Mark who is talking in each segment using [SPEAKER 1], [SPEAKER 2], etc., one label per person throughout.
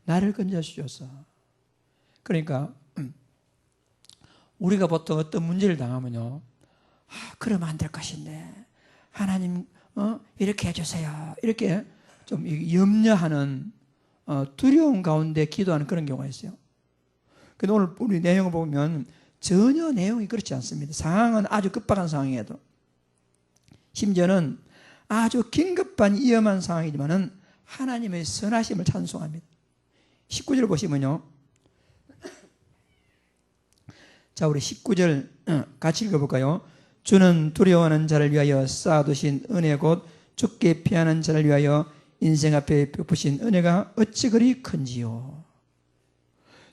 [SPEAKER 1] 나를 건져주셔서. 그러니까 우리가 보통 어떤 문제를 당하면요, 그러면 안 될 것인데 하나님 이렇게 해주세요, 이렇게 좀 염려하는 두려움 가운데 기도하는 그런 경우가 있어요. 근데 오늘 우리 내용을 보면 전혀 내용이 그렇지 않습니다. 상황은 아주 급박한 상황이어도, 심지어는 아주 긴급한 위험한 상황이지만은 하나님의 선하심을 찬송합니다. 19절 보시면요, 자, 우리 19절 같이 읽어볼까요? 주는 두려워하는 자를 위하여 쌓아두신 은혜 곧 죽게 피하는 자를 위하여 인생 앞에 베푸신 은혜가 어찌 그리 큰지요.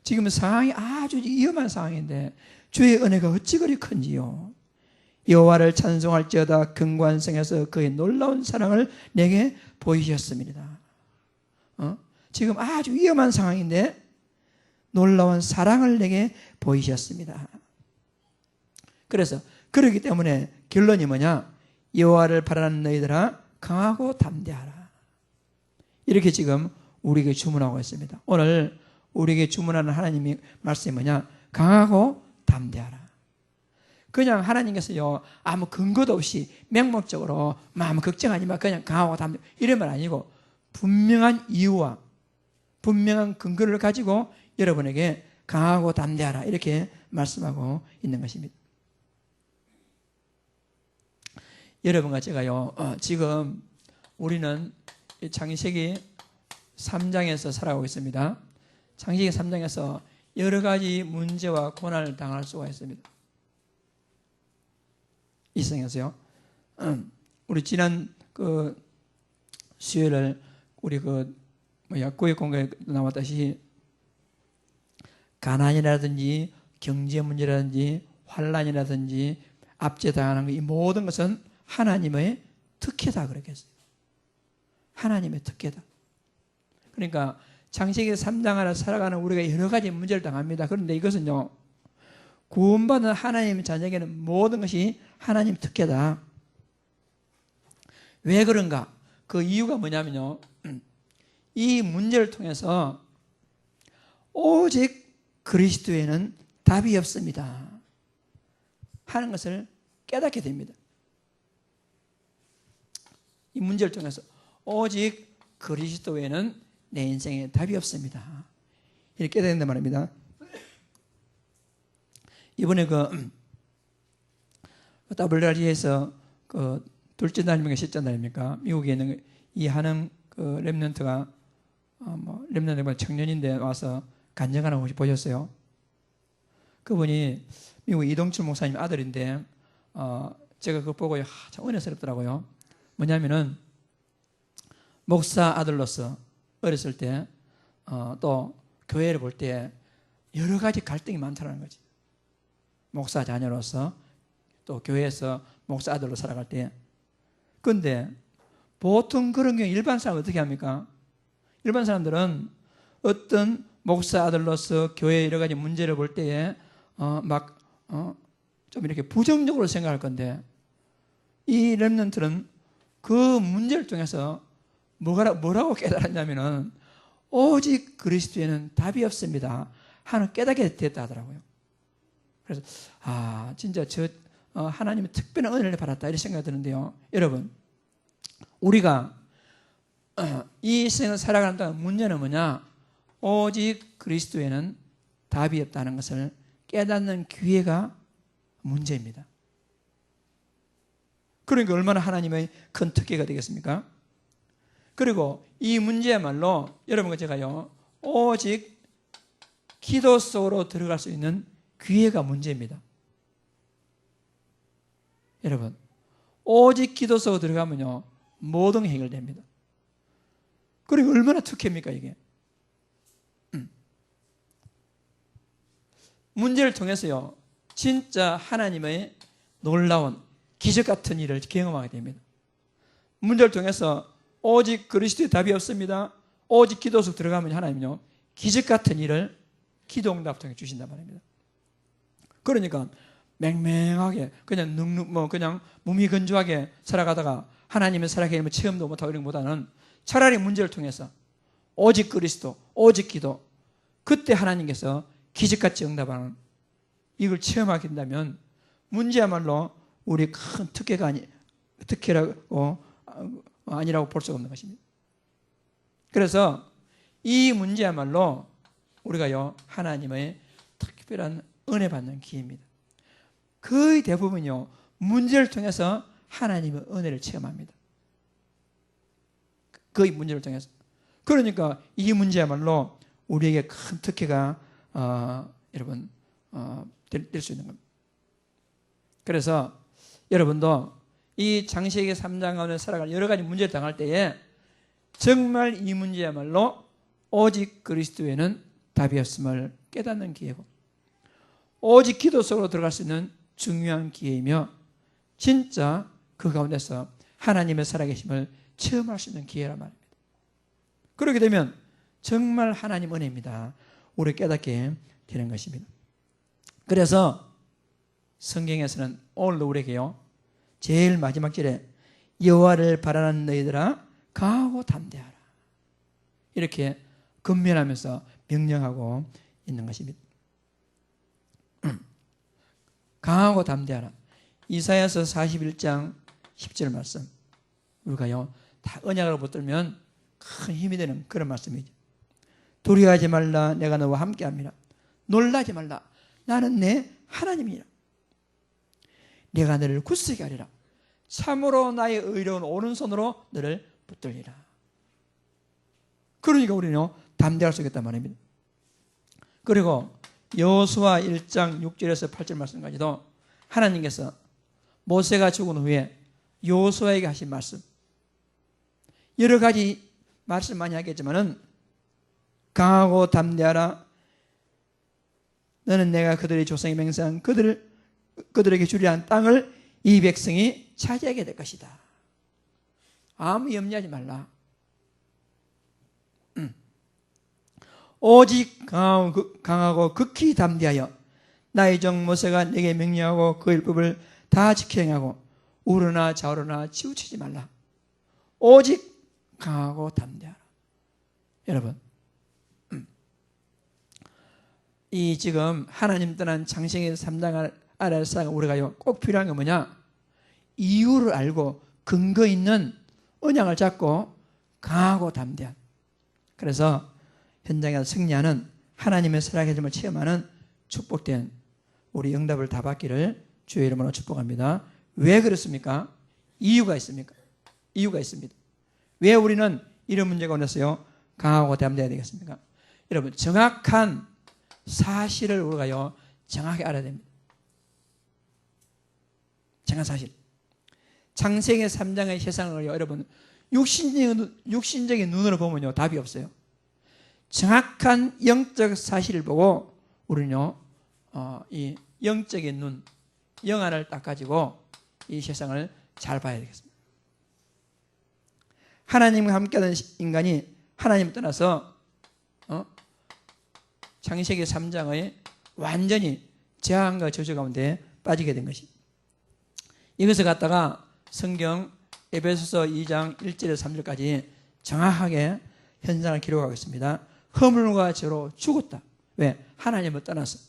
[SPEAKER 1] 지금 상황이 아주 위험한 상황인데 주의 은혜가 어찌 그리 큰지요. 여호와를 찬송할지어다 근관성에서 그의 놀라운 사랑을 내게 보이셨습니다. 지금 아주 위험한 상황인데 놀라운 사랑을 내게 보이셨습니다. 그래서 그렇기 때문에 결론이 뭐냐? 여호와를 바라는 너희들아 강하고 담대하라. 이렇게 지금 우리에게 주문하고 있습니다. 오늘 우리에게 주문하는 하나님의 말씀이 뭐냐? 강하고 담대하라. 그냥 하나님께서요, 아무 근거도 없이 맹목적으로 아무 걱정하지 마, 그냥 강하고 담대, 이런 말 아니고 분명한 이유와 분명한 근거를 가지고 여러분에게 강하고 담대하라, 이렇게 말씀하고 있는 것입니다. 여러분과 제가요, 지금 우리는 창세기 3장에서 살아가고 있습니다. 창세기 3장에서 여러 가지 문제와 고난을 당할 수가 있습니다. 이 세상에서요. 우리 지난 수요일을 우리 고액 공간에 나왔다시피 가난이라든지 경제 문제라든지 환란이라든지 압제당하는 이 모든 것은 하나님의 특혜다 그랬겠어요. 하나님의 특혜다. 그러니까 창세기 3장 안에 살아가는 우리가 여러 가지 문제를 당합니다. 그런데 이것은요, 구원받은 하나님의 자녀에게는 모든 것이 하나님 특혜다. 왜 그런가? 그 이유가 뭐냐면요, 이 문제를 통해서 오직 그리스도에는 답이 없습니다 하는 것을 깨닫게 됩니다. 이 문제를 통해서 오직 그리스도에는 내 인생에 답이 없습니다, 이렇게 깨닫는단 말입니다. 이번에 WRG에서 둘째 날입니까 셋째 날입니까 미국에 있는 이 하는 렘넌트가 렘넌트가 청년인데 와서 간증하는 거 혹시 보셨어요? 그분이 미국 이동철 목사님 아들인데 제가 그거 보고 참 은혜스럽더라고요. 뭐냐면은 목사 아들로서 어렸을 때 또 교회를 볼 때 여러 가지 갈등이 많다는 거지. 목사 자녀로서 또 교회에서 목사 아들로 살아갈 때. 그런데 보통 그런 경우 일반 사람은 어떻게 합니까? 일반 사람들은 어떤 목사 아들로서 교회의 여러 가지 문제를 볼 때에 좀 이렇게 부정적으로 생각할 건데, 이 렘넌트는 그 문제를 통해서 뭐라고 깨달았냐면은 오직 그리스도에는 답이 없습니다 하는 깨닫게 됐다 하더라고요. 그래서 진짜 하나님의 특별한 은혜를 받았다, 이런 생각이 드는데요. 여러분, 우리가 이 생을 살아가는 동안 문제는 뭐냐? 오직 그리스도에는 답이 없다는 것을 깨닫는 기회가 문제입니다. 그러니까 얼마나 하나님의 큰 특혜가 되겠습니까? 그리고 이 문제야말로 여러분과 제가요, 오직 기도 속으로 들어갈 수 있는 기회가 문제입니다. 여러분, 오직 기도 속으로 들어가면요, 모든 게 해결됩니다. 그리고 얼마나 특혜입니까 이게? 문제를 통해서요, 진짜 하나님의 놀라운 기적 같은 일을 경험하게 됩니다. 문제를 통해서 오직 그리스도의 답이 없습니다. 오직 기도 속 들어가면 하나님은요, 기적 같은 일을 기도 응답 통해 주신단 말입니다. 그러니까 맹맹하게 그냥 그냥 무미건조하게 살아가다가 하나님의 살아계심을 체험도 못하고 이런 것보다는 차라리 문제를 통해서 오직 그리스도, 오직 기도. 그때 하나님께서 기적같이 응답하는 이걸 체험하게 된다면 문제야말로 우리 큰 특혜라고 아니라고 볼 수가 없는 것입니다. 그래서 이 문제야말로 우리가요 하나님의 특별한 은혜 받는 기회입니다. 거의 대부분요 문제를 통해서 하나님의 은혜를 체험합니다. 거의 문제를 통해서. 그러니까 이 문제야말로 우리에게 큰 특혜가 여러분 될 수 있는 겁니다. 그래서 여러분도 이 창세기 3장 가운데 살아갈 여러 가지 문제를 당할 때에 정말 이 문제야말로 오직 그리스도에는 답이 없음을 깨닫는 기회고 오직 기도 속으로 들어갈 수 있는 중요한 기회이며 진짜 그 가운데서 하나님의 살아계심을 체험할 수 있는 기회란 말입니다. 그렇게 되면 정말 하나님 은혜입니다. 우리 깨닫게 되는 것입니다. 그래서 성경에서는 오늘도 우리에게요 제일 마지막 절에 여호와를 바라는 너희들아 강하고 담대하라 이렇게 권면하면서 명령하고 있는 것입니다. 강하고 담대하라. 이사야서 41장 10절 말씀 우리가요 다 언약으로 붙들면 큰 힘이 되는 그런 말씀이죠. 두려워하지 말라 내가 너와 함께합니다. 놀라지 말라 나는 내 하나님이라. 내가 너를 굳세게 하리라. 참으로 나의 의로운 오른손으로 너를 붙들리라. 그러니까 우리는 담대할 수 있겠단 말입니다. 그리고 여호수아 1장 6절에서 8절 말씀까지도 하나님께서 모세가 죽은 후에 여호수아에게 하신 말씀 여러 가지 말씀 많이 하겠지만은 강하고 담대하라 너는 내가 그들의 조상이 맹세한 그들에게 주리라 한 땅을 이 백성이 차지하게 될 것이다. 아무 염려하지 말라. 오직 강하고 극히 담대하여 나의 종 모세가 내게 명령하고 그 율법을 다 지켜 행하고 우러나 좌우러나 치우치지 말라. 오직 강하고 담대하라. 여러분 이 지금 하나님 떠난 창세기 3장 아래에서 우리가 꼭 필요한 게 뭐냐? 이유를 알고 근거 있는 언약을 잡고 강하고 담대한. 그래서 현장에서 승리하는 하나님의 살아계심을 체험하는 축복된 우리 응답을 다 받기를 주의 이름으로 축복합니다. 왜 그렇습니까? 이유가 있습니까? 이유가 있습니다. 왜 우리는 이런 문제가 오면서요 강하고 담대해야 되겠습니까? 여러분 정확한 사실을 우리가요 정확히 알아야 됩니다. 정확한 사실. 창세기 3장의 세상을 여러분 육신적인 눈으로 보면요 답이 없어요. 정확한 영적 사실을 보고 우리는요 이 영적인 눈, 영안을 딱 가지고 이 세상을 잘 봐야 되겠습니다. 하나님과 함께하는 인간이 하나님을 떠나서 창세기 3장의 완전히 재앙과 저주 가운데 빠지게 된 것입니다. 이것을 갖다가 성경 에베소서 2장 1절에서 3절까지 정확하게 현상을 기록하고 있습니다. 허물과 죄로 죽었다. 왜? 하나님을 떠나서.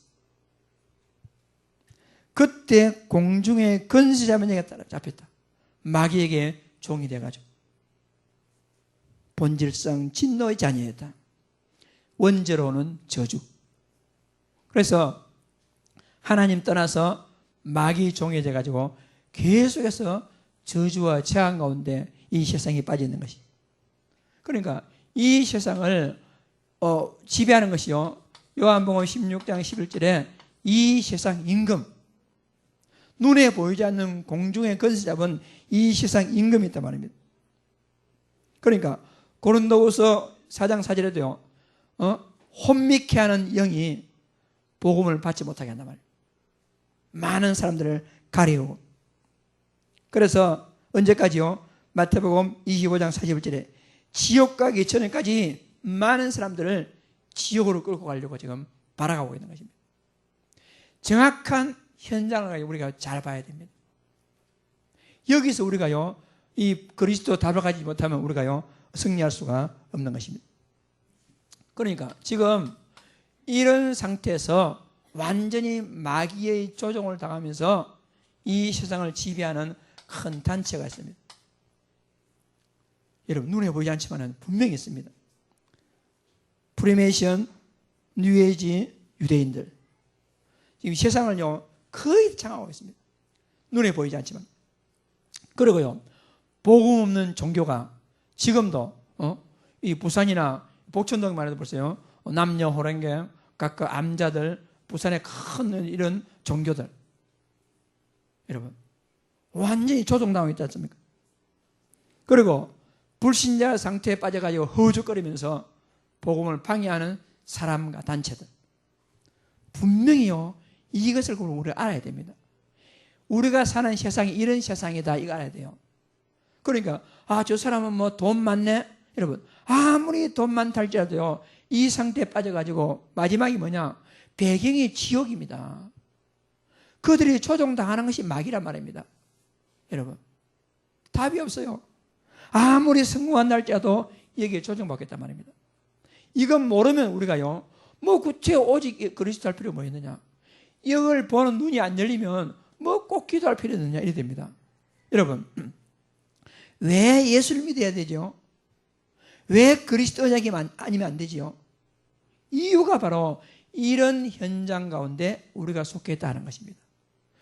[SPEAKER 1] 그때 공중의 권세자만 에게 따라 잡혔다. 마귀에게 종이 돼가지고 본질상 진노의 자녀였다. 원죄로는 저주. 그래서 하나님 떠나서 마귀 종이 돼가지고 계속해서 저주와 재앙 가운데 이 세상이 빠져 있는 것이. 그러니까 이 세상을 지배하는 것이요. 요한복음 16장 11절에 이 세상 임금, 눈에 보이지 않는 공중의 권세 잡은 이 세상 임금이 있단 말입니다. 그러니까 고린도후서 4장 4절에도요. 혼미케 하는 영이 복음을 받지 못하게 한단 말이에요. 많은 사람들을 가리우고. 그래서 언제까지요? 마태복음 25장 41절에 지옥 가기 전에까지 많은 사람들을 지옥으로 끌고 가려고 지금 바라가고 있는 것입니다. 정확한 현장을 우리가 잘 봐야 됩니다. 여기서 우리가요, 이 그리스도 답을 가지지 못하면 우리가요, 승리할 수가 없는 것입니다. 그러니까 지금 이런 상태에서 완전히 마귀의 조종을 당하면서 이 세상을 지배하는 큰 단체가 있습니다. 여러분 눈에 보이지 않지만 분명히 있습니다. 프리메이션, 뉴에이지, 유대인들 지금 세상을요 거의 장악하고 있습니다. 눈에 보이지 않지만. 그리고요 복음 없는 종교가 지금도 이 부산이나 복천동만 해도 보세요. 남녀 호랭경 각각 암자들 부산의 큰 이런 종교들 여러분 완전히 조종당하고 있지 않습니까? 그리고 불신자 상태에 빠져가지고 허우적거리면서 복음을 방해하는 사람과 단체들 분명히요 이것을 우리가 알아야 됩니다. 우리가 사는 세상이 이런 세상이다 이거 알아야 돼요. 그러니까 저 사람은 뭐 돈 많네 여러분 아무리 돈 많다 할지라도요 이 상태에 빠져가지고 마지막이 뭐냐 배경이 지옥입니다. 그들이 조종당하는 것이 마귀란 말입니다. 여러분 답이 없어요. 아무리 성공한다 할지라도 여기에 조종받겠단 말입니다. 이건 모르면 우리가요 뭐 구체 오직 그리스도 할 필요가 뭐 있느냐 이걸 보는 눈이 안 열리면 뭐 꼭 기도할 필요 있느냐 이래 됩니다. 여러분 왜 예수를 믿어야 되죠? 왜 그리스도 언약이 아니면 안 되지요? 이유가 바로 이런 현장 가운데 우리가 속해 있다는 것입니다.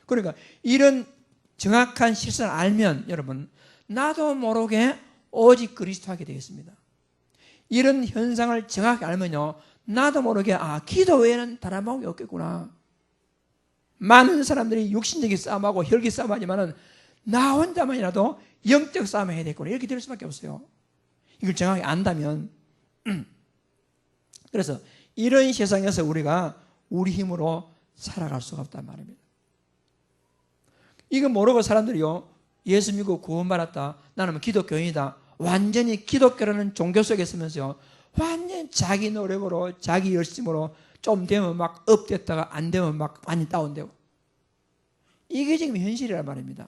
[SPEAKER 1] 그러니까 이런 정확한 실상을 알면 여러분 나도 모르게 오직 그리스도 하게 되겠습니다. 이런 현상을 정확히 알면요 나도 모르게 기도 외에는 다른 방법이 없겠구나. 많은 사람들이 육신적인 싸움하고 혈기 싸움하지만은 나 혼자만이라도 영적 싸움을 해야 되겠구나 이렇게 될 수밖에 없어요. 이걸 정확히 안다면 그래서 이런 세상에서 우리가 우리 힘으로 살아갈 수가 없단 말입니다. 이거 모르고 사람들이요 예수 믿고 구원받았다 나는 기독교인이다 완전히 기독교라는 종교 속에 있으면서요 완전히 자기 노력으로 자기 열심으로 좀 되면 막 업됐다가 안 되면 막 많이 다운되고 이게 지금 현실이란 말입니다.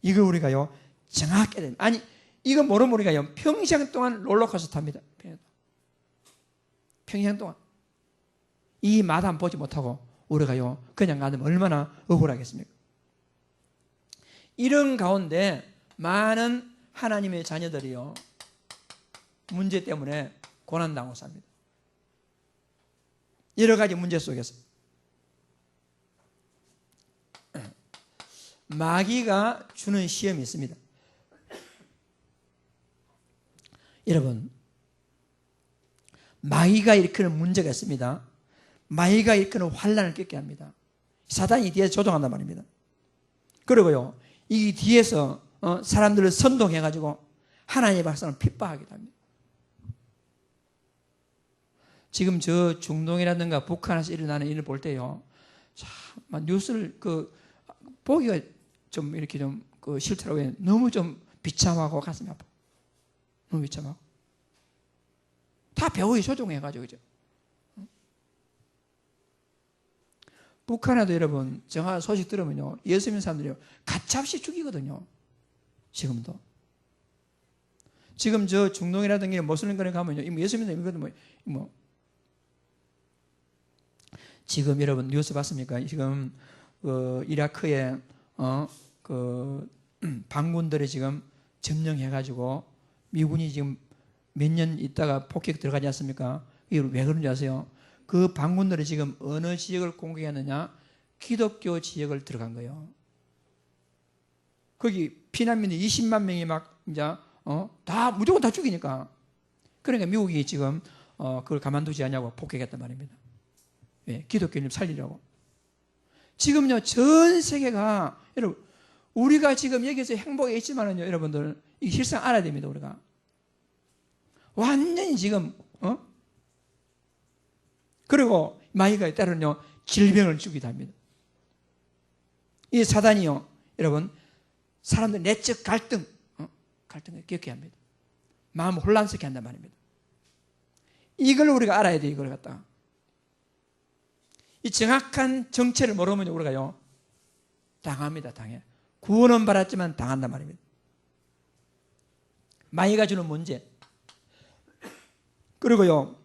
[SPEAKER 1] 이걸 우리가요 정확히 해야 됩니다. 아니 이거 모르면 우리가요 평생 동안 롤러코스터 탑니다. 평생 동안 이 마담 보지 못하고 우리가요 그냥 가면 얼마나 억울하겠습니까? 이런 가운데 많은 하나님의 자녀들이요 문제 때문에 고난당하고 삽니다. 여러 가지 문제 속에서 마귀가 주는 시험이 있습니다. 여러분 마귀가 일으키는 문제가 있습니다. 마귀가 일으키는 환난을 겪게 합니다. 사단이 뒤에서 조종한단 말입니다. 그리고요 이 뒤에서 사람들을 선동해가지고 하나님의 백성을 핍박하기도 합니다. 지금 저 중동이라든가 북한에서 일어나는 일을 볼 때요 참 뉴스를 보기가 좀 이렇게 좀 싫더라고요. 너무 좀 비참하고 가슴이 아파. 너무 비참하고 다 배후에 조종해가지고 그죠? 북한에도 여러분 정확한 소식 들으면요 예수 믿는 사람들이요 가차없이 죽이거든요. 지금도 지금 저 중동이라든가 모슬림권에 가면요 예수 믿는 이거든 뭐 지금 여러분 뉴스 봤습니까? 지금 이라크에 반군들이 지금 점령해가지고 미군이 지금 몇 년 있다가 폭격 들어가지 않습니까? 이게 왜 그런지 아세요? 그 반군들이 지금 어느 지역을 공격했느냐? 기독교 지역을 들어간 거예요. 거기 피난민이 20만 명이 막 이제 다 무조건 다 죽이니까. 그러니까 미국이 지금 그걸 가만두지 않냐고 폭격했단 말입니다. 예, 기독교님 살리려고. 지금요 전 세계가 여러분 우리가 지금 여기서 행복에 있지만은요 여러분들 이 실상 알아야 됩니다. 우리가 완전히 지금 그리고 마귀가 때로는요 질병을 주기도 합니다. 이 사단이요 여러분 사람들 내적 갈등을 겪게 합니다. 마음 혼란스럽게 한단 말입니다. 이걸 우리가 알아야 돼요. 이걸 갖다가 이 정확한 정체를 모르면 우리가요 당합니다. 당해. 구원은 받았지만 당한단 말입니다. 마귀가 주는 문제. 그리고요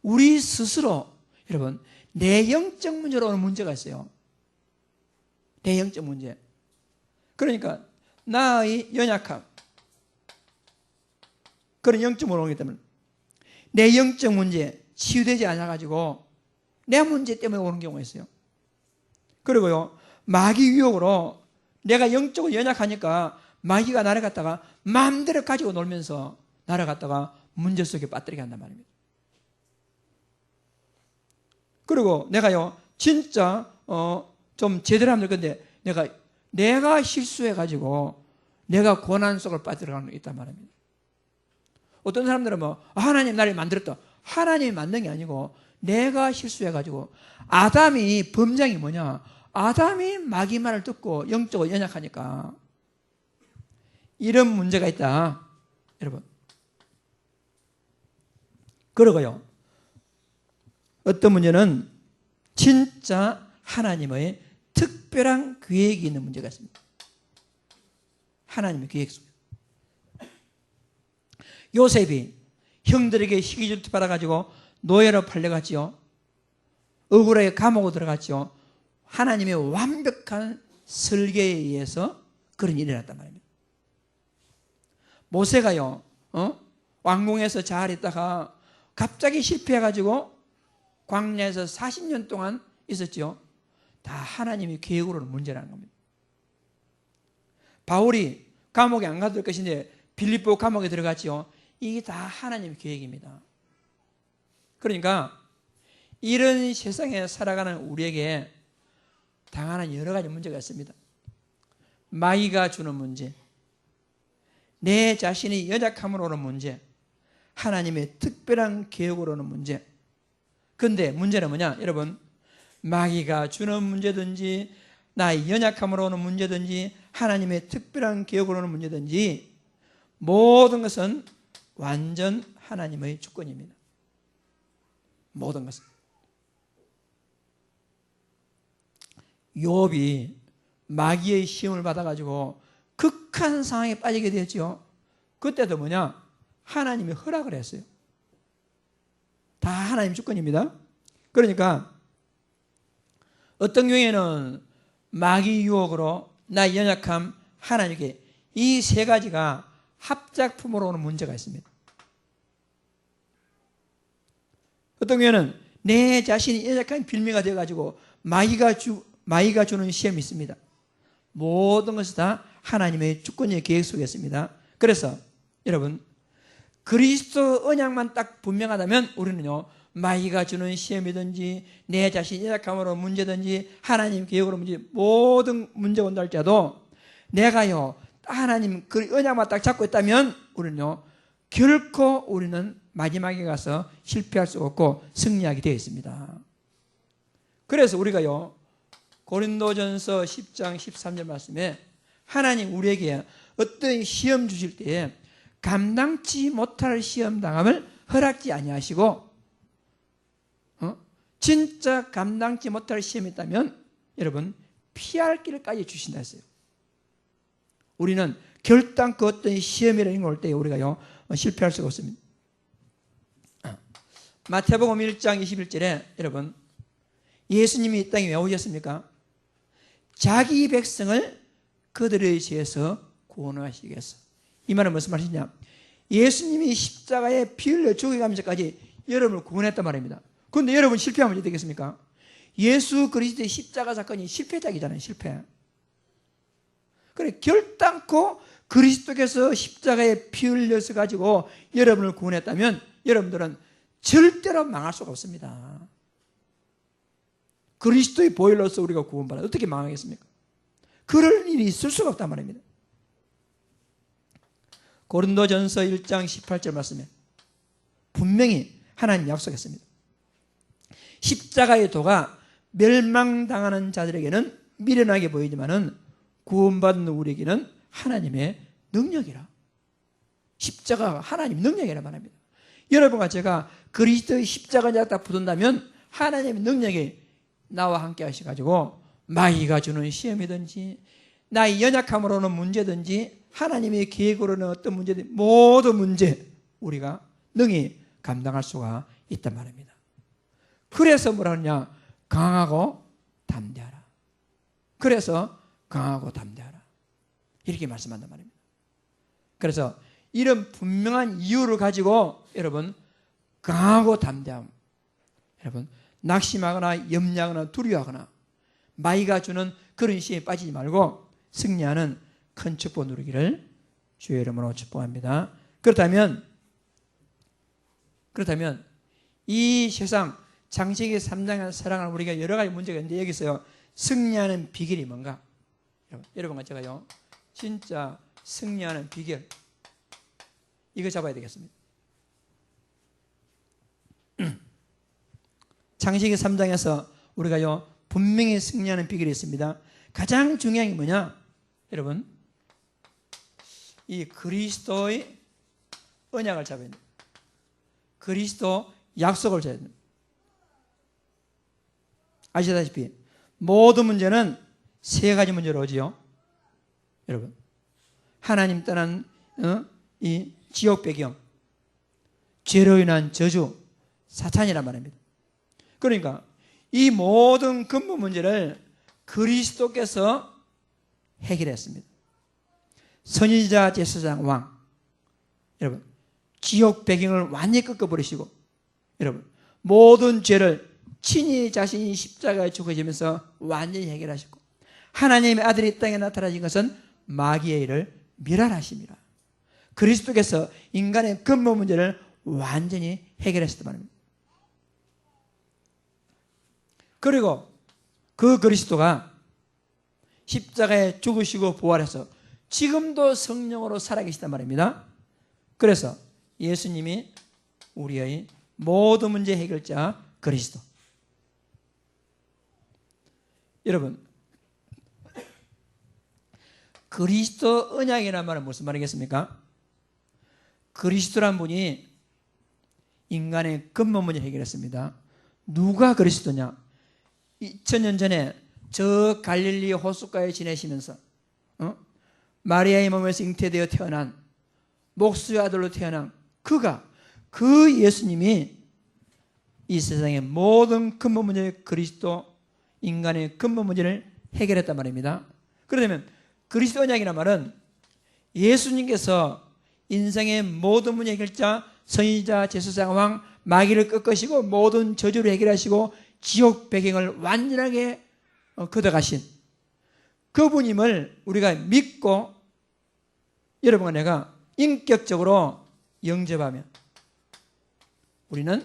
[SPEAKER 1] 우리 스스로 여러분 내 영적 문제로 오는 문제가 있어요. 내 영적 문제. 그러니까 나의 연약함, 그런 영적 문제가 오기 때문에 내 영적 문제 치유되지 않아가지고 내 문제 때문에 오는 경우가 있어요. 그리고요, 마귀 유혹으로 내가 영적으로 연약하니까 마귀가 나를 갖다가 마음대로 가지고 놀면서 나를 갖다가 문제 속에 빠뜨리게 한단 말입니다. 그리고 내가요, 진짜 좀 제대로 하면 될 건데 내가 실수해가지고 내가 고난 속을 빠뜨려가는 게 있단 말입니다. 어떤 사람들은 하나님 나를 만들었다. 하나님이 만든 게 아니고 내가 실수해가지고 아담이 범장이 뭐냐? 아담이 마귀 말을 듣고 영적으로 연약하니까 이런 문제가 있다. 여러분. 그러고요. 어떤 문제는 진짜 하나님의 특별한 계획이 있는 문제가 있습니다. 하나님의 계획 속에. 요셉이 형들에게 시기질투 받아가지고 노예로 팔려갔지요. 억울하게 감옥으로 들어갔지요. 하나님의 완벽한 설계에 의해서 그런 일이 일어났단 말입니다. 모세가요, 왕궁에서 잘 있다가 갑자기 실패해가지고 광야에서 40년 동안 있었죠. 다 하나님의 계획으로는 문제라는 겁니다. 바울이 감옥에 안 가도 될 것인데 빌립보 감옥에 들어갔죠. 이게 다 하나님의 계획입니다. 그러니까 이런 세상에 살아가는 우리에게 당하는 여러 가지 문제가 있습니다. 마귀가 주는 문제, 내 자신이 연약함으로 오는 문제, 하나님의 특별한 계획으로 오는 문제. 그런데 문제는 뭐냐? 여러분, 마귀가 주는 문제든지 나의 연약함으로 오는 문제든지 하나님의 특별한 계획으로 오는 문제든지 모든 것은 완전 하나님의 주권입니다. 모든 것은. 욥이 마귀의 시험을 받아가지고 극한 상황에 빠지게 되었죠. 그때도 뭐냐? 하나님이 허락을 했어요. 다 하나님 주권입니다. 그러니까 어떤 경우에는 마귀 유혹으로 나의 연약함, 하나님께 이 세 가지가 합작품으로 오는 문제가 있습니다. 어떤 경우에는 내 자신이 연약한 빌미가 되어가지고 마귀가 주는 시험이 있습니다. 모든 것이 다 하나님의 주권의 계획 속에 있습니다. 그래서 여러분, 그리스도 언약만 딱 분명하다면 우리는요, 마귀가 주는 시험이든지 내 자신이 연약함으로 문제든지 하나님 계획으로 문제, 모든 문제가 온다 할지라도 내가요 하나님 그 언약만 딱 잡고 있다면 우리는요 결코 우리는 마지막에 가서 실패할 수 없고 승리하게 되어 있습니다. 그래서 우리가요 고린도전서 10장 13절 말씀에 하나님 우리에게 어떤 시험 주실 때에 감당치 못할 시험 당함을 허락지 아니하시고 진짜 감당치 못할 시험이 있다면 여러분 피할 길까지 주신다 했어요. 우리는 결단코 어떤 시험이라는 걸 올 때 우리가요 실패할 수가 없습니다. 마태복음 1장 21절에 여러분 예수님이 이 땅에 왜 오셨습니까? 자기 백성을 그들의 죄에서 구원하시기 위해서. 이 말은 무슨 말이냐? 예수님이 십자가에 피 흘려 죽어가면서까지 여러분을 구원했단 말입니다. 그런데 여러분 실패하면 어떻게 되겠습니까? 예수 그리스도의 십자가 사건이 실패작이잖아요. 실패. 그래 결단코 그리스도께서 십자가에 피 흘려서 가지고 여러분을 구원했다면 여러분들은 절대로 망할 수가 없습니다. 그리스도의 보혈로서 우리가 구원받아 어떻게 망하겠습니까? 그럴 일이 있을 수가 없단 말입니다. 고린도전서 1장 18절 말씀에 분명히 하나님 약속했습니다. 십자가의 도가 멸망당하는 자들에게는 미련하게 보이지만은 구원받는 우리에게는 하나님의 능력이라. 십자가가 하나님의 능력이라 말합니다. 여러분과 제가 그리스도의 십자가에 딱 붙은다면 하나님의 능력이 나와 함께 하셔가지고 마귀가 주는 시험이든지 나의 연약함으로는 문제든지 하나님의 계획으로는 어떤 문제든 모든 문제 우리가 능히 감당할 수가 있단 말입니다. 그래서 뭐라 하느냐? 강하고 담대하라. 그래서 강하고 담대하라. 이렇게 말씀한단 말입니다. 그래서 이런 분명한 이유를 가지고 여러분 강하고 담대함, 여러분 낙심하거나 염려하거나 두려워하거나 마귀가 주는 그런 시에 빠지지 말고 승리하는 큰 축복 누리기를 주의 이름으로 축복합니다. 그렇다면 이 세상 창세기 3장의 사랑을 우리가 여러 가지 문제가 있는데 여기서요 승리하는 비결이 뭔가? 여러분과 제가요 진짜 승리하는 비결 이거 잡아야 되겠습니다. 창세기 3장에서 우리가요 분명히 승리하는 비결이 있습니다. 가장 중요한 게 뭐냐? 여러분 이 그리스도의 언약을 잡아야 됩니다. 그리스도 약속을 잡아야 됩니다. 아시다시피 모든 문제는 세 가지 문제로 오지요. 여러분 하나님 떠난 이 지옥 배경, 죄로 인한 저주, 사탄이란 말입니다. 그러니까 이 모든 근본 문제를 그리스도께서 해결했습니다. 선지자, 제사장, 왕, 여러분 지옥 배경을 완전히 꺾어버리시고 여러분 모든 죄를 친히 자신이 십자가에 죽으시면서 완전히 해결하셨고 하나님의 아들이 이 땅에 나타나신 것은 마귀의 일을 멸하심이라. 그리스도께서 인간의 근본 문제를 완전히 해결했단 말입니다. 그리고 그 그리스도가 십자가에 죽으시고 부활해서 지금도 성령으로 살아계시단 말입니다. 그래서 예수님이 우리의 모든 문제 해결자 그리스도. 여러분 그리스도 언약이라는 말은 무슨 말이겠습니까? 그리스도란 분이 인간의 근본 문제 해결했습니다. 누가 그리스도냐? 2000년 전에 저 갈릴리 호숫가에 지내시면서 마리아의 몸에서 잉태되어 태어난 목수의 아들로 태어난 그 예수님이 이 세상의 모든 근본 문제 그리스도 인간의 근본 문제를 해결했단 말입니다. 그러면 그리스도 언약이라는 말은 예수님께서 인생의 모든 문제 해결자 선지자 제사장 왕 마귀를 꺾으시고 모든 저주를 해결하시고 지옥 배경을 완전하게 걷어가신 그분임을 우리가 믿고 여러분과 내가 인격적으로 영접하면 우리는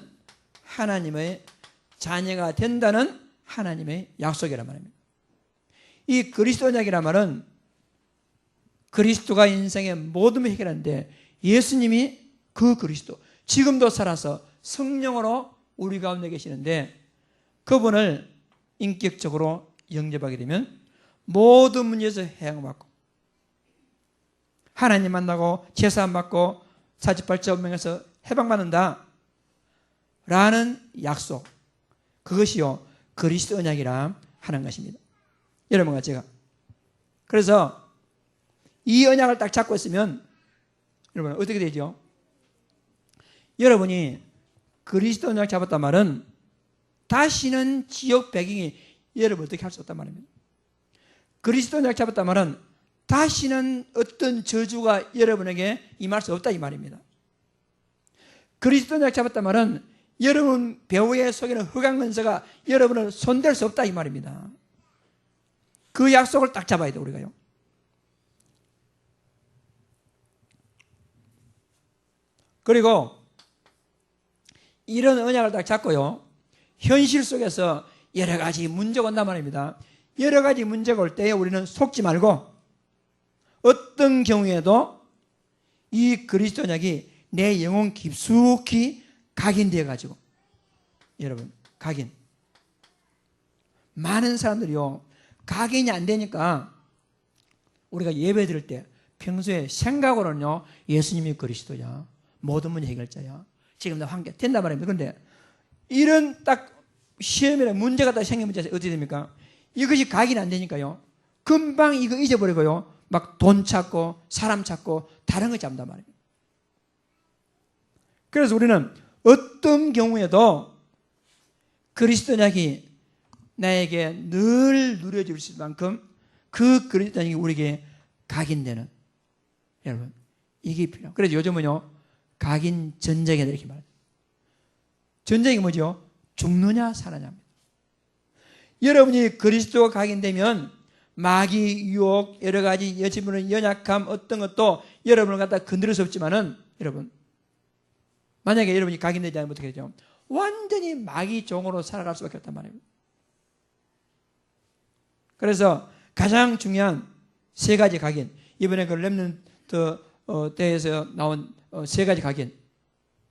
[SPEAKER 1] 하나님의 자녀가 된다는 하나님의 약속이란 말입니다. 이 그리스도 언약이란 말은 그리스도가 인생의 모든 걸 해결하는데 예수님이 그 그리스도 지금도 살아서 성령으로 우리 가운데 계시는데 그분을 인격적으로 영접하게 되면 모든 문제에서 해양받고 하나님 만나고 제사 안 받고 사지팔자 운명에서 해방받는다 라는 약속 그것이요 그리스도 언약이라 하는 것입니다. 여러분과 제가 그래서 이 언약을 딱 잡고 있으면 여러분 어떻게 되죠? 여러분이 그리스도 언약 잡았단 말은 다시는 지옥 배경이 여러분 어떻게 할 수 없단 말입니다. 그리스도 언약 잡았단 말은 다시는 어떤 저주가 여러분에게 임할 수 없다 이 말입니다. 그리스도 언약 잡았단 말은 여러분 배후에 속에는 흑암 근세가 여러분을 손댈 수 없다 이 말입니다. 그 약속을 딱 잡아야 돼 우리가요. 그리고 이런 언약을 딱 잡고요 현실 속에서 여러 가지 문제가 온단 말입니다. 여러 가지 문제가 올 때에 우리는 속지 말고 어떤 경우에도 이 그리스도 언약이 내 영혼 깊숙이 각인되어 가지고 여러분 각인 많은 사람들이요 각인이 안 되니까 우리가 예배 드릴 때 평소에 생각으로는요 예수님이 그리스도야 모든 문제 해결자야 지금 다 환경 된단 말입니다. 그런데 이런 딱 시험이나 문제가 딱 생기면 어떻게 됩니까? 이것이 각인이 안 되니까요 금방 이거 잊어버리고요 막 돈 찾고 사람 찾고 다른 거 잡는단 말입니다. 그래서 우리는 어떤 경우에도 그리스도인이 나에게 늘 누려질 수 있을 만큼 그 그리스도인이 우리에게 각인되는, 여러분, 이게 필요해요. 그래서 요즘은요, 각인 전쟁이다 이렇게 말해요. 전쟁이 뭐죠? 죽느냐 사느냐입니다. 여러분이 그리스도가 각인되면 마귀 유혹, 여러 가지 여러분의 연약함 어떤 것도 여러분을 갖다 건드릴 수 없지만은, 여러분, 만약에 여러분이 각인되지 않으면 어떻게 되죠? 완전히 마귀 종으로 살아갈 수밖에 없단 말이에요. 그래서 가장 중요한 세 가지 각인, 이번에 그 렘넌트 때에서 나온 세 가지 각인,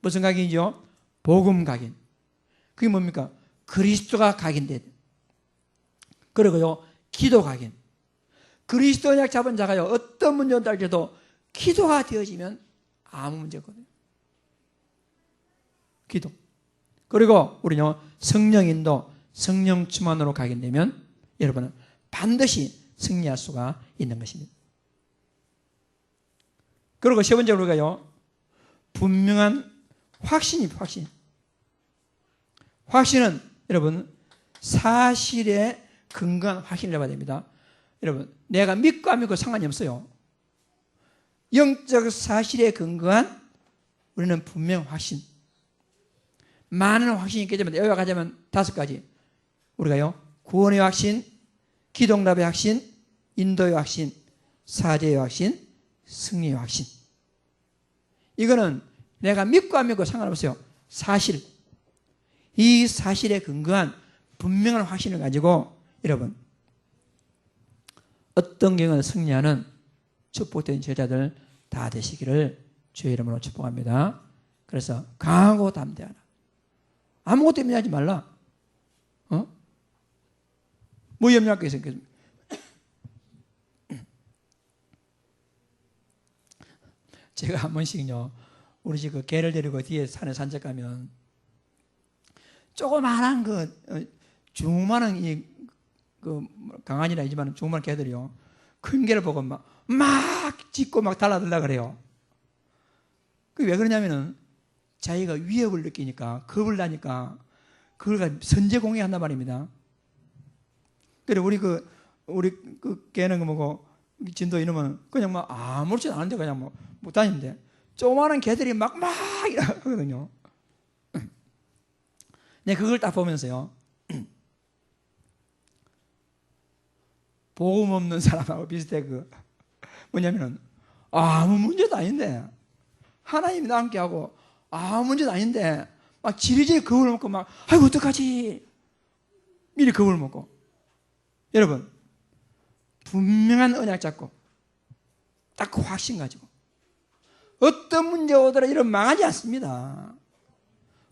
[SPEAKER 1] 무슨 각인이죠? 복음 각인. 그게 뭡니까? 그리스도가 각인돼야 돼요. 그리고요, 기도 각인. 그리스도 약 잡은 자가요, 어떤 문제도 할지라도 기도가 되어지면 아무 문제 없거든요. 기도. 그리고 우리는요, 성령인도, 성령 충만으로 각인되면 여러분은 반드시 승리할 수가 있는 것입니다. 그리고 세 번째로 우리가요, 분명한 확신입니다. 확신. 확신은 여러분 사실에 근거한 확신을 해봐야 됩니다. 여러분, 내가 믿고 안 믿고 상관이 없어요. 영적 사실에 근거한 우리는 분명 확신. 많은 확신이 있겠지만 요약하자면 5가지. 우리가요, 구원의 확신, 기도응답의 확신, 인도의 확신, 사죄의 확신, 승리의 확신. 이거는 내가 믿고 안 믿고 상관없어요. 사실. 이 사실에 근거한 분명한 확신을 가지고 여러분, 어떤 경우는 승리하는 축복된 제자들 다 되시기를 주의 이름으로 축복합니다. 그래서 강하고 담대하라. 아무것도 염려하지 말라. 뭐 염려할 게 있겠습니까? 제가 한 번씩요, 우리 집 그 개를 데리고 뒤에 산에 산책 가면 조그마한 주만한 강아지나 이지만 주만한 개들이요, 큰 개를 보고 막 짖고 막 달라들라 그래요. 그게 왜 그러냐면은 자기가 위협을 느끼니까, 겁을 나니까 그걸 선제공격한단 말입니다. 그래 우리 그 개는 뭐고 진도 이놈은 그냥 막 아무렇지도 않은데 그냥 뭐 못 다니는데, 조그마한 개들이 막 이러거든요. 네, 그걸 딱 보면서요, 복음 없는 사람하고 비슷해. 뭐냐면은 아무 문제도 아닌데, 하나님이 나와 함께하고 아무 문제도 아닌데 막 지리지리 겁을 먹고 막 아이고 어떡하지, 미리 겁을 먹고. 여러분, 분명한 언약 잡고 딱 그 확신 가지고 어떤 문제 오더라 여러분 망하지 않습니다.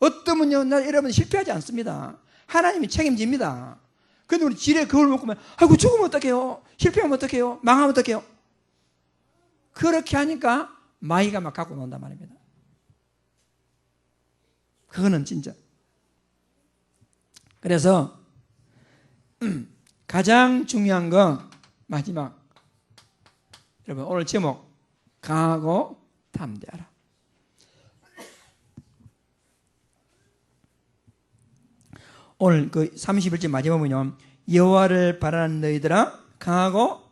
[SPEAKER 1] 어떤 문제 오더라 여러분 실패하지 않습니다. 하나님이 책임집니다. 근데 우리 지레 겁을 먹고 아이고 죽으면 어떡해요, 실패하면 어떡해요, 망하면 어떡해요. 그렇게 하니까 마귀가 막 갖고 논단 말입니다. 그거는 진짜. 그래서 가장 중요한 건 마지막, 여러분 오늘 제목 강하고 담대하라. 오늘 그 31절 마지막 보면 여호와를 바라는 너희들아 강하고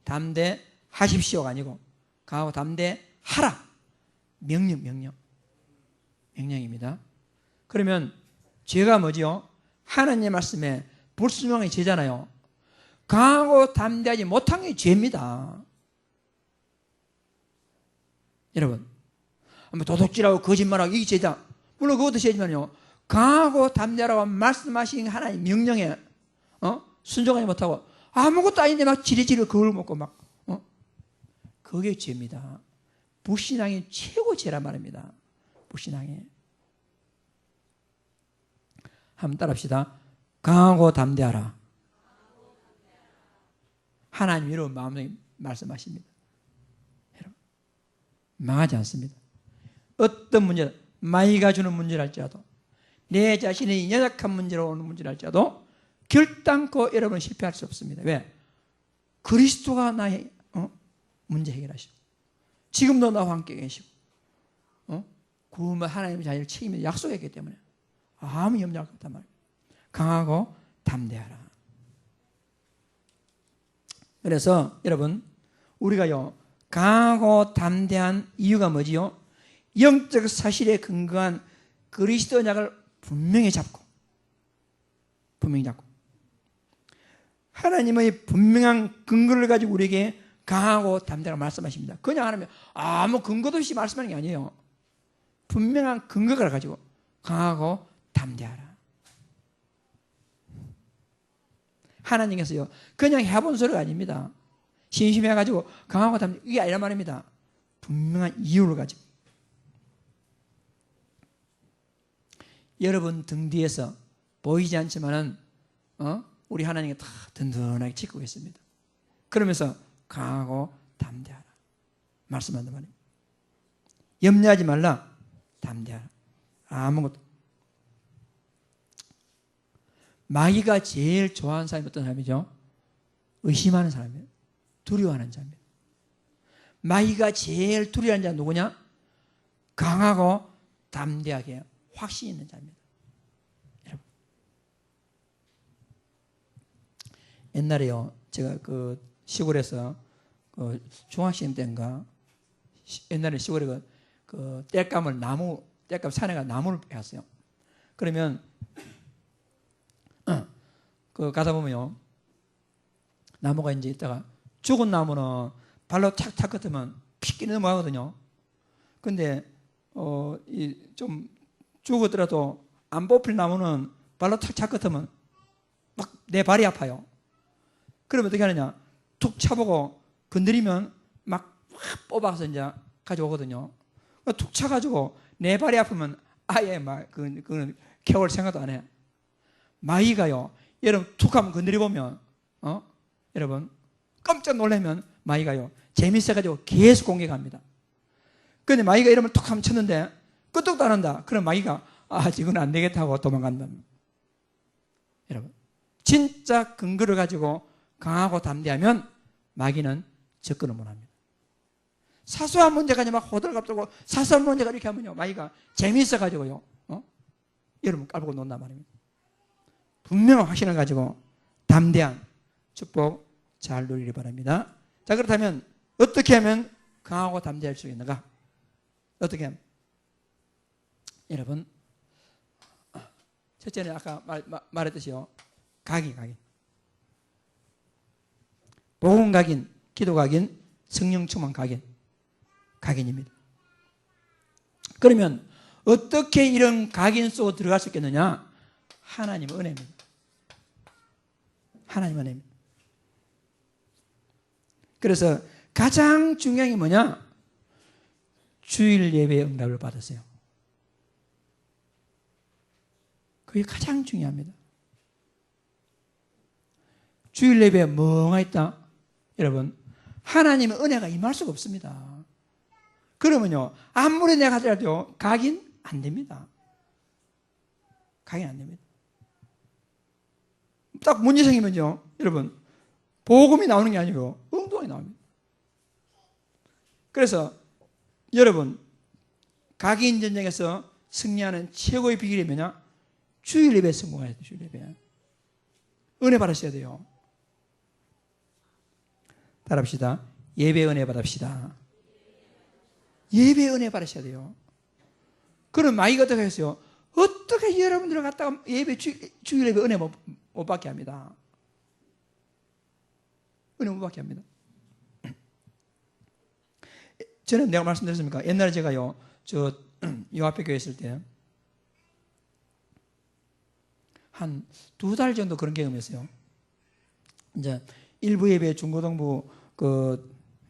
[SPEAKER 1] 담대하십시오가 아니고 강하고 담대하라. 명령입니다. 그러면 죄가 뭐지요? 하나님의 말씀에 불순종의 죄잖아요. 강하고 담대하지 못한 게 죄입니다. 여러분, 도둑질하고 거짓말하고 이게 죄다. 물론 그것도 죄지만요, 강하고 담대하라고 말씀하신 하나님 명령에 순종하지 못하고 아무것도 아닌데 막 지리지리 겁을 먹고 막 그게 죄입니다. 불신앙이 최고 죄란 말입니다. 불신앙이. 한번 따라합시다. 강하고 담대하라. 하나님 이런 마음에 말씀하십니다. 여러분, 망하지 않습니다. 어떤 문제, 마귀가 주는 문제랄지라도, 내 자신의 연약한 문제로 오는 문제랄지라도 결단코 여러분 실패할 수 없습니다. 왜? 그리스도가 나의 문제 해결하시고 지금도 나와 함께 계시고 구원은 하나님의 자녀를 책임져 약속했기 때문에 아무 염려할 것 없단 말이에요. 강하고 담대하라. 그래서 여러분 우리가요 강하고 담대한 이유가 뭐지요? 영적 사실에 근거한 그리스도 약을 분명히 잡고 하나님의 분명한 근거를 가지고 우리에게 강하고 담대하라고 말씀하십니다. 그냥 하나님 아무 근거도 없이 말씀하는 게 아니에요. 분명한 근거를 가지고 강하고 담대하라. 하나님께서요 그냥 해본 소리가 아닙니다. 심심해가지고 강하고 담대 이게 아니란 말입니다. 분명한 이유를 가지고 여러분 등 뒤에서 보이지 않지만은 우리 하나님이 다 든든하게 지키고 있습니다. 그러면서 강하고 담대하라 말씀한단 말이에요. 염려하지 말라. 담대하라. 아무것도. 마귀가 제일 좋아하는 사람이 어떤 사람이죠? 의심하는 사람이에요. 두려워하는 자입니다. 마귀가 제일 두려워하는 자는 누구냐? 강하고 담대하게 확신 있는 자입니다. 여러분. 옛날에요, 제가 그 시골에서 중학생 때인가 옛날에 시골에 그 땔감을 땔감 산에가 나무를 빼왔어요. 그러면 그 가다 보면요, 나무가 이제 있다가 죽은 나무는 발로 탁탁 걷으면 픽 넘어가거든요. 근데 좀 죽었더라도 안 뽑힐 나무는 발로 탁탁 걷으면 막 내 발이 아파요. 그러면 어떻게 하느냐? 툭 차보고 건드리면 막 뽑아서 이제 가져오거든요. 툭 차가지고 내 발이 아프면 아예 막 그건 개월 생각도 안 해. 마귀가요, 여러분 툭 하면 건드려보면 여러분 깜짝 놀라면 마귀가요 재밌어가지고 계속 공격합니다. 근데 마귀가 이러면 툭 하면 쳤는데 끄떡도 안 한다. 그럼 마귀가 지금은 안 되겠다고 도망간다. 여러분 진짜 근거를 가지고 강하고 담대하면 마귀는 접근을 못합니다. 사소한 문제가 막 호들갑 떨고 사소한 문제가 이렇게 하면요 마귀가 재미있어가지고요 여러분 깔보고 논단 말입니다. 분명한 확신을 가지고 담대한 축복 잘 누리기 바랍니다. 자, 그렇다면 어떻게 하면 강하고 담대할 수 있는가? 어떻게 하면? 여러분 첫째는 아까 말했듯이요 각인 복음 각인, 기도 각인, 성령 충만 각인입니다. 그러면 어떻게 이런 각인 속으로 들어갈 수 있겠느냐? 하나님의 은혜입니다. 하나님의 은혜입니다. 그래서 가장 중요한 게 뭐냐? 주일 예배의 응답을 받았어요. 그게 가장 중요합니다. 주일 예배에 뭐가 있다? 여러분 하나님의 은혜가 임할 수가 없습니다. 그러면요 아무리 내가 하더라도 각인 안 됩니다. 각인 안 됩니다. 딱 문제 생기면요 여러분 복음이 나오는 게 아니고 엉뚱하게 나옵니다. 그래서 여러분 각인 전쟁에서 승리하는 최고의 비결이 뭐냐? 주일 예배에 성공해야 돼요. 주일 예배 은혜 받으셔야 돼요. 따라합시다. 예배 은혜 받읍시다. 예배 은혜 받으셔야 돼요. 그럼 마귀가 어떻게 했어요? 어떻게 여러분들을 갖다가 예배 주일 예배 은혜 못 받게 합니다. 은혜 못 받게 합니다. 저는 내가 말씀드렸습니까? 옛날에 제가요 요 앞에 교회 있을 때 한 2달 정도 그런 경험이었어요. 이제 1부 예배 중고등부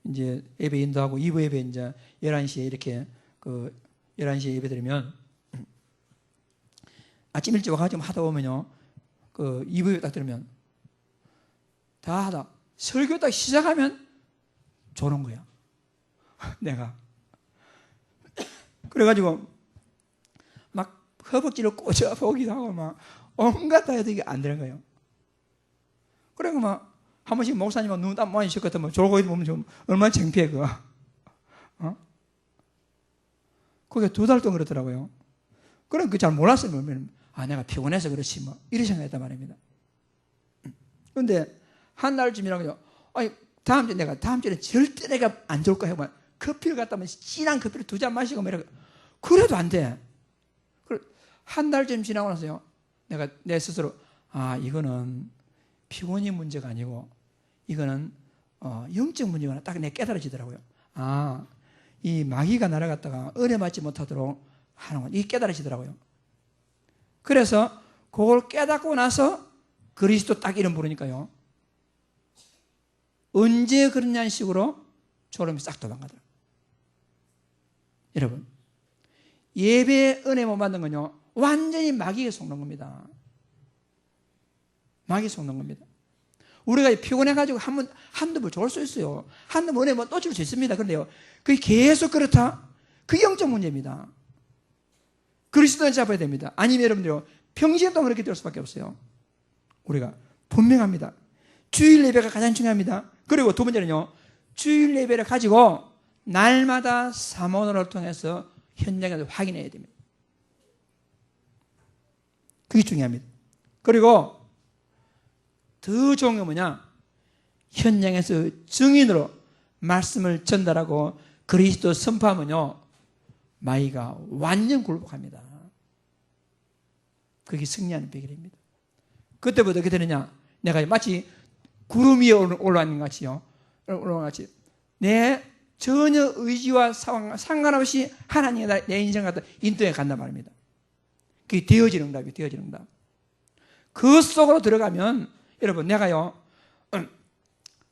[SPEAKER 1] 이제 예배 인도하고 2부 예배 이제 11시에 이렇게 11시에 예배 드리면 아침 일찍 와가지고 하다 보면요 2부 예배 딱 들으면 다 하다 설교 딱 시작하면 조는 거야. 내가 그래가지고 막 허벅지를 꽂아 보기도 하고 막 온갖 다 해도 이게 안 되는 거예요. 그래서 막 한 번씩 목사님은 눈 땀 많이 쉴것 같으면 졸고 보면 좀 얼마나 창피해 그거. 그게 2달 동안 그렇더라고요. 그럼 그 잘 몰랐어요. 내가 피곤해서 그렇지 뭐 이런 생각했단 말입니다. 그런데 한 달 지나고요. 다음 주에 절대 내가 안 좋을 거야. 커피를 갖다 면 진한 커피를 2잔 마시고 이러고 그래도 안 돼. 한 달쯤 지나고 나서요. 내가 내 스스로 이거는 피곤이 문제가 아니고 이거는 영적 문제가 딱 내 깨달아지더라고요. 이 마귀가 날아갔다가 은혜 받지 못하도록 하는 건 이게 깨달아지더라고요. 그래서 그걸 깨닫고 나서 그리스도 딱 이름 부르니까요. 언제 그러냐는 식으로 졸음이 싹 도망가더라고요. 여러분, 예배 은혜 못 받는 건요, 완전히 마귀에 속는 겁니다. 마귀에 속는 겁니다. 우리가 피곤해가지고 한두 번 좋을 수 있어요. 한두 번 은혜 또 줄 수 있습니다. 그런데요, 그게 계속 그렇다? 그게 영적 문제입니다. 그리스도를 잡아야 됩니다. 아니면 여러분들요, 평생 동안 그렇게 될 수밖에 없어요. 우리가 분명합니다. 주일 예배가 가장 중요합니다. 그리고 두 번째는요, 주일 예배를 가지고 날마다 사모노를 통해서 현장에서 확인해야 됩니다. 그게 중요합니다. 그리고 더 좋은 게 뭐냐? 현장에서 증인으로 말씀을 전달하고 그리스도 선포하면요, 마귀가 완전 굴복합니다. 그게 승리하는 비결입니다. 그때부터 어떻게 되느냐? 내가 마치 구름 위에 올라가는 것 같이요. 올라가는 것 같이. 내 전혀 의지와 상관없이 하나님이 내 인생 갖다 인도해 간단 말입니다. 그게 되어지는 응답이에요. 되어지는 응답. 그 속으로 들어가면 여러분, 내가요,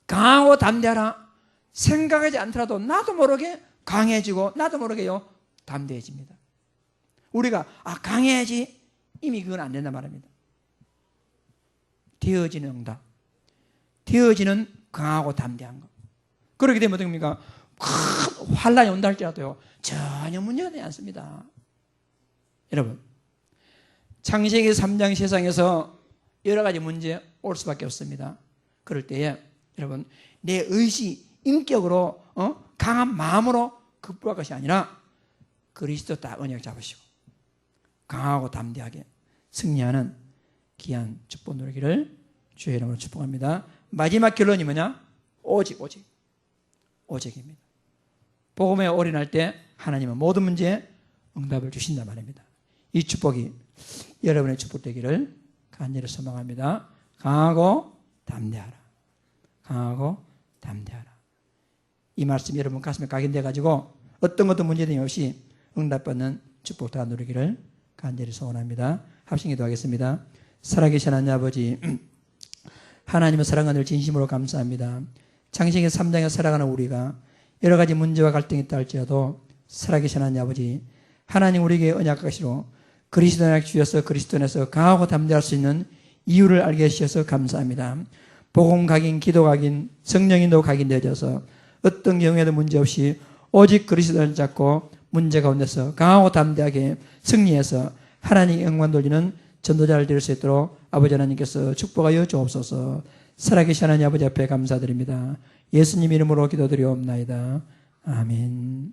[SPEAKER 1] 강하고 담대하라 생각하지 않더라도 나도 모르게 강해지고 나도 모르게요, 담대해집니다. 우리가 강해야지, 이미 그건 안 된단 말입니다. 되어지는 응답, 되어지는 강하고 담대한 것. 그렇게 되면 어떻게 됩니까? 큰 환란이 온다 할지라도요, 전혀 문제가 되지 않습니다. 여러분, 창세기 3장 세상에서 여러 가지 문제 올 수밖에 없습니다. 그럴 때에 여러분, 내 의지, 인격으로 강한 마음으로 극복할 것이 아니라 그리스도 딱 언약 잡으시고 강하고 담대하게 승리하는 귀한 축복 누리기를 주의 이름으로 축복합니다. 마지막 결론이 뭐냐? 오직입니다. 복음에 올인할 때 하나님은 모든 문제에 응답을 주신단 말입니다. 이 축복이 여러분의 축복 되기를 간절히 소망합니다. 강하고 담대하라. 강하고 담대하라. 이 말씀이 여러분 가슴에 각인돼 가지고 어떤 것도 문제됨이 없이 응답받는 축복 다 누리기를 간절히 소원합니다. 합심 기도하겠습니다. 살아계신 하나님 아버지, 하나님의 사랑과 늘 진심으로 감사합니다. 창세기 3장에 살아가는 우리가 여러 가지 문제와 갈등이 있다 할지라도 살아계신 하나님 아버지, 하나님 우리에게 언약하시로 그리스도 언약 주셔서 그리스도 안에서 강하고 담대할 수 있는 이유를 알게 해주셔서 감사합니다. 복음 각인, 기도 각인, 성령인도 각인되어져서 어떤 경우에도 문제없이 오직 그리스도를 잡고 문제 가운데서 강하고 담대하게 승리해서 하나님의 영광 돌리는 전도자를 될 수 있도록 아버지 하나님께서 축복하여 주옵소서. 살아계신 하나님 아버지 앞에 감사드립니다. 예수님 이름으로 기도드리옵나이다. 아멘.